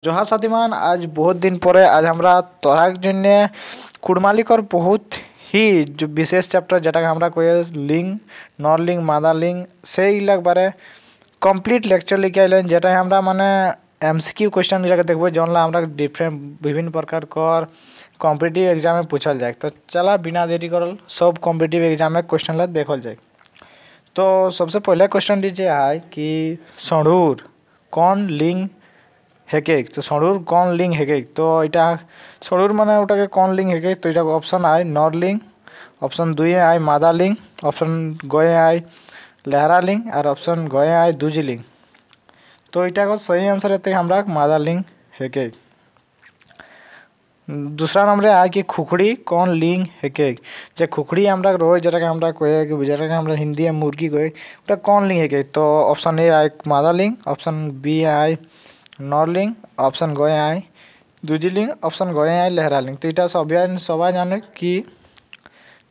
जोहार साथीमान, आज बहुत दिन परे आज हमरा तोहरार जन्य कुड़मालिकर बहुत ही जो विशेष चैप्टर যেটাকে আমরা কই লিঙ্ক নর লিঙ্ক মাদা লিঙ্ক সেই বারে কমপ্লিট লেকচার লিখে আইলেন, যেটাই আমরা মানে एमसीक्यू क्वेश्चन जाके देखबो जौनला हमरा डिफरेंट विभिन्न प्रकार कर कॉम्पिटिटिव एग्जाम में पूछल जाए। तो चला बिना देरी करल सब कॉम्पिटिटिव एग्जाम में क्वेश्चन ला देखल जाए। तो सबसे पहले क्वेश्चन दीजिए है कि षणुर कौन लिंग हेके। तो षणुर कौन लिंग हेके, तो এটা ষণুর মানে ওটাকে কোন লিঙ্গ হেকে। তো এটা অপশন আই নর লিঙ্গ, অপশন 2 এ আই মাদা লিঙ্গ, অপশন গয়ে আই लहरा लिंग और ऑप्शन गए आए दूजी लिंग। तो इटा को सही आंसर है हमरा मादा लिंग हेके। दूसरा नंबर आए कि खुखड़ी कौन लिंग हेके। जे खुखड़ी हमरा रोज যেটাকে আমরা কই যেটাকে আমরা হিন্দি में मुर्गी কই ওটা কোন লিঙ্গ হেকে। तो ऑप्शन ए आए मादा लिंग, ऑप्शन बी आए नर लिंग, ऑप्शन गए आए दूजी लिंग, ऑप्शन गए आए लहरा लिंग। तो এটা সবাই জানে कि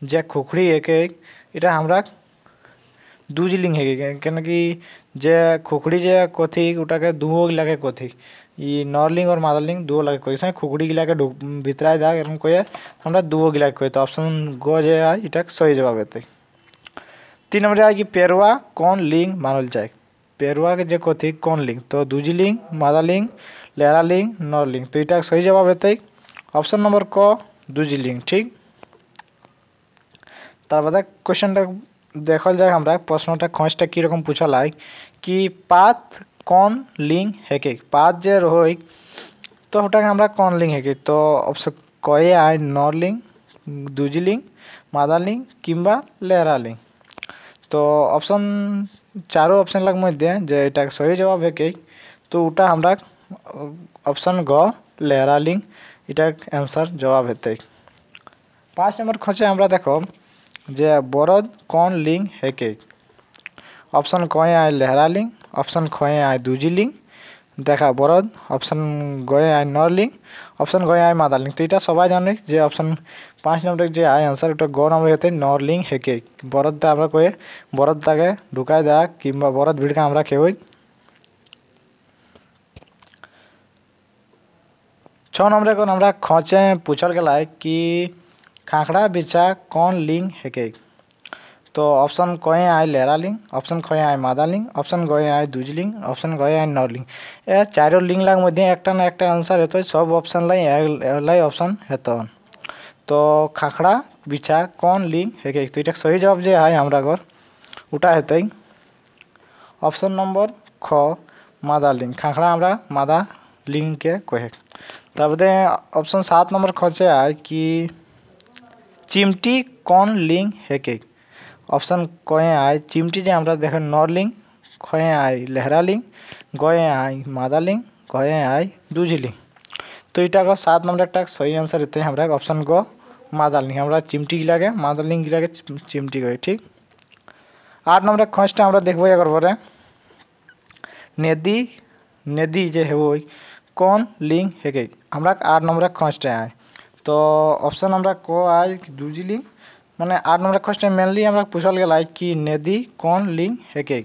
যে খুখড়ি হেকে এটা আমরা दूजी लिंग हेगे, क्या कि जे खुखड़ी जे कथी उटाके दुओ गिलाके कथी ई नर लिंग और मादा लिंग दुओ लागे कोई खुखड़ी गिलाके भितराय दाग एरकम कोई हमरा दुओ गिलाके कोई। तो ऑप्शन ग जे है इटा सही जवाब हेतै। 3 नंबर है कि पेरुआ कौन लिंग मानल जाए। पेरुआ के जे कथी कौन लिंग, तो दूजी लिंग, मादा लिंग, लहरा लिंग, नर लिंग। तो इटा सही जवाब हेतै ऑप्शन नंबर क दूजी लिंग। ठीक, तार बाद क्वेश्चन देखल जाए हमरा प्रश्नटा खंचटा की रकम पूछल है कि पात कौन लिंग हेके। पात जे रही तो ओटाके हमरा कौन लिंग हेके। तो ऑप्शन कए आए नर लिंग, दूजी लिंग, मादा लिंग किंबा लहरा लिंग। तो ऑप्शन चारों ऑप्शन लग मध्य जे एटा सही जवाब हेके। तो उटा हमरा ऑप्शन ग लहरा लिंग इटा आंसर जवाब हेतै। 5 नंबर खचे हमरा देखो जे बरद कौन लिंग हेके। ऑप्शन कए आए लहरा लिंग, ऑप्शन खए आए दूजी लिंग, देखा बरद, ऑप्शन गए आए नर लिंग, ऑप्शन गए आए मादा लिंग। तो এটা সবাই জানে যে ऑप्शन 5 नंबर যে আয় आंसर ওটা গ নম্বর হেতে নর লিंग হেকে। বরদ দা আমরা কয়ে বরদ দাগে ঢুকায় দা কিংবা বরদ ভিড়কা আমরা কেউই। 6 नंबर को हमरा खचे पूछल गेला है कि खाखड़ा बिछा कौन लिंग हेके। तो ऑप्शन कए आए लहरा लिंग, ऑप्शन खए आए मादा लिंग, ऑप्शन गए आए दूजी लिंग, ऑप्शन गए आए नर लिंग। ए चारो लिंग लाग मध्य एकटा ना एकटा आंसर हेतो, सब ऑप्शन लाई ऑप्शन हेतो। तो खाखड़ा बिछा कौन लिंग हेके। तो এটা सही जवाब जे है हमरा घर उटा हेतै ऑप्शन नंबर ख मादा लिंग। खाखड़ा हमरा मादा लिंग के कहे। तब दे ऑप्शन 7 नंबर खचे आए कि चिमटी कौन लिंग हेके। ऑप्शन कए आए चिमटी जे हमरा देखे नर लिंग, खए आए लहरा लिंग, गए आए मादा लिंग, गए आए दूजी लिंग। तो इटा का 7 नंबर टा सही आंसर हेतै हमरा ऑप्शन ग मादा लिंग। हमरा चिमटी गिलाके मादा लिंग गिलाके चिमटी कहे। ठीक, 8 नंबर खंचटा हमरा देखबो अगर बरे नदी नदी जे हेबो कौन लिंग हेके। हमरा 8 नंबर खंचटा आए। तो ऑप्शन हमरा को आए दूजी लिंग माने 8 नंबर क्वेश्चन मेनली हमरा पूछल गेला है कि नदी कौन लिंग हेके।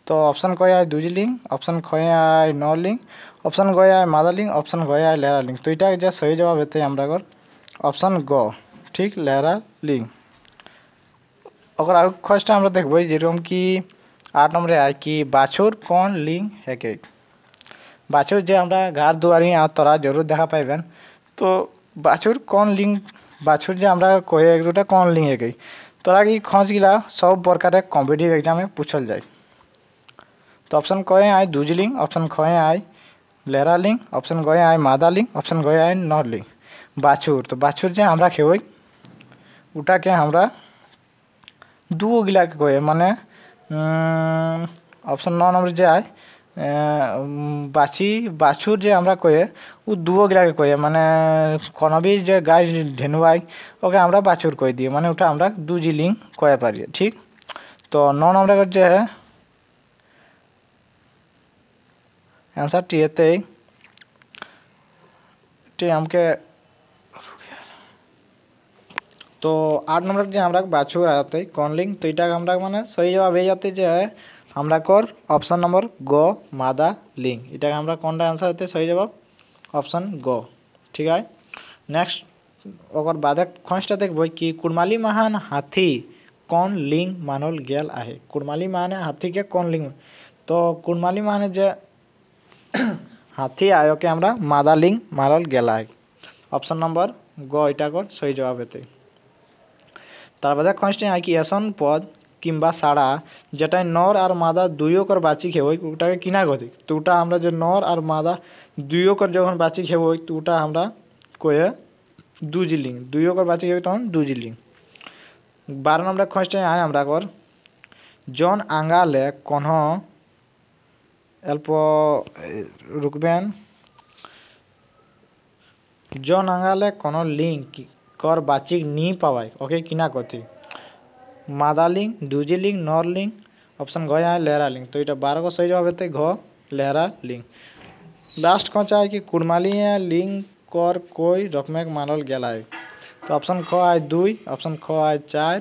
तो ऑप्शन कए आए दूजी लिंग, ऑप्शन खए आए नर लिंग, ऑप्शन गए आए मादा लिंग, ऑप्शन गए आए लहरा लिंग। तो इटा जे सही जवाब हेतै हमरा घर ऑप्शन ग। ठीक, लहरा लिंग। अगर आगे क्वेश्चन हमरा देखबै जेरकम कि 8 नंबर आए कि बाछुर कौन लिंग हेके। बाछुर जे हमरा घर दुआरी आ तोरा जरूर देखा पाइबेन। तो बाछुर कौन लिंग, बाछुर जे हमरा कहे एक दुटा कौन लिंग हेके। तोरा कि खंच गिला सब प्रकार कॉम्पिटिटिव एग्जाम में पूछल जाए। तो ऑप्शन कए आए दूजी लिंग, ऑप्शन खए आए लहरा लिंग, ऑप्शन गए आए मादा लिंग, ऑप्शन गए आए नर लिंग। बाछुर, तो बाछुर जे हमरा खेबै उटा के हमरा दुओ गिला के कहे माने ऑप्शन 9 नंबर जे आए बाछुर जे हमरा कहे उ दुओ गिला के कहे माने कोनो भी जे गाय ढेनुआई ओके हमरा बाछुर कह दिए माने उठा हमरा दूजी लिंग कहे पारिए। ठीक, तो 9 नंबर जे है आंसर टी हेतै टी हमके। तो 8 नंबर जे हमरा बाछुर आते कौन लिंग। तो इटा हमरा माने सही जवाब हो जाते जे है আমরা কর অপশন নম্বর গ মাদা লিং, এটাকে আমরা কোনটা आंसर হতে সহি জবাব অপশন গ। ঠিক আছে, নেক্সট ওকর বাদে খসটা দেখব कि कुड़माली महान हाथी कौन लिंग मानल गेल आहे। कुड़माली माने हाथी के कौन लिंग, तो कुड़माली माने जे हाथी आयो के আমরা মাদা লিং মানল गेल आहे। অপশন নম্বর গ এটা কর সহি জবাব হতে। তার বাদে খসটি হয় कि এসন পদ কিংবা সাড়া যেটা নর আর মাদা দুইও কর বাচিক হয় ওটাকে কিনা গতি, তো ওটা আমরা যে নর আর মাদা দুইও কর যখন বাচিক হয় তো ওটা আমরা কয়ে দুজিলিং, দুইও কর বাচিক হবে তখন দুজিলিং। 12 নম্বর খসটি আয় আমরা কর জন আঙ্গালে কোন অল্প রুকবেন, জন আঙ্গালে কোন লিঙ্ক কর বাচিক নি পাওয়ায় ওকে কিনা গতি, मादा लिंग, दूजी लिंग, नर लिंग। ऑप्शन घ है लहरा लिंग, तो ये 12 को सही जवाब है घ लहरा लिंग। लास्ट कौन चाहे कि कुड़माली लिंग कर कोई रकमेक मानल गेला है, तो ऑप्शन ख है 2, ऑप्शन ख है 4,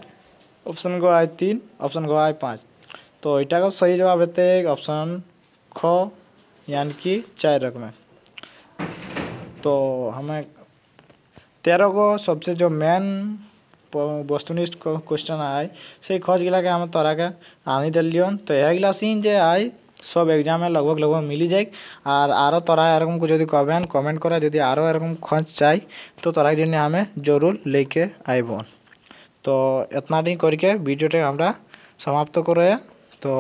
ऑप्शन ग है 3, ऑप्शन घ है 5। तो इटा का सही जवाब है ऑप्शन ख यानी कि 4 रकमेक। तो हमें 13 को सबसे जो मेन वस्तुनिष्ठ क्वेश्चन आए से खजगला के हम तोरा के आनी दिलियन, तो यहगला सीन जे आए सब एग्जाम में लगभग लगभग मिली जाए। और तोरा एरकम को जो कमें कमेंट करा जो एरकम खज चाई तो तोरा जन हमें जरूर लेके आइब। तो इतना दिन करके भिडियोटे আমরা समाप्त करे। तो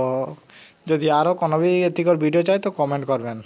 যদি আরও কোনো भी এতিকর ভিডিও চাই তো কমেন্ট করবেন।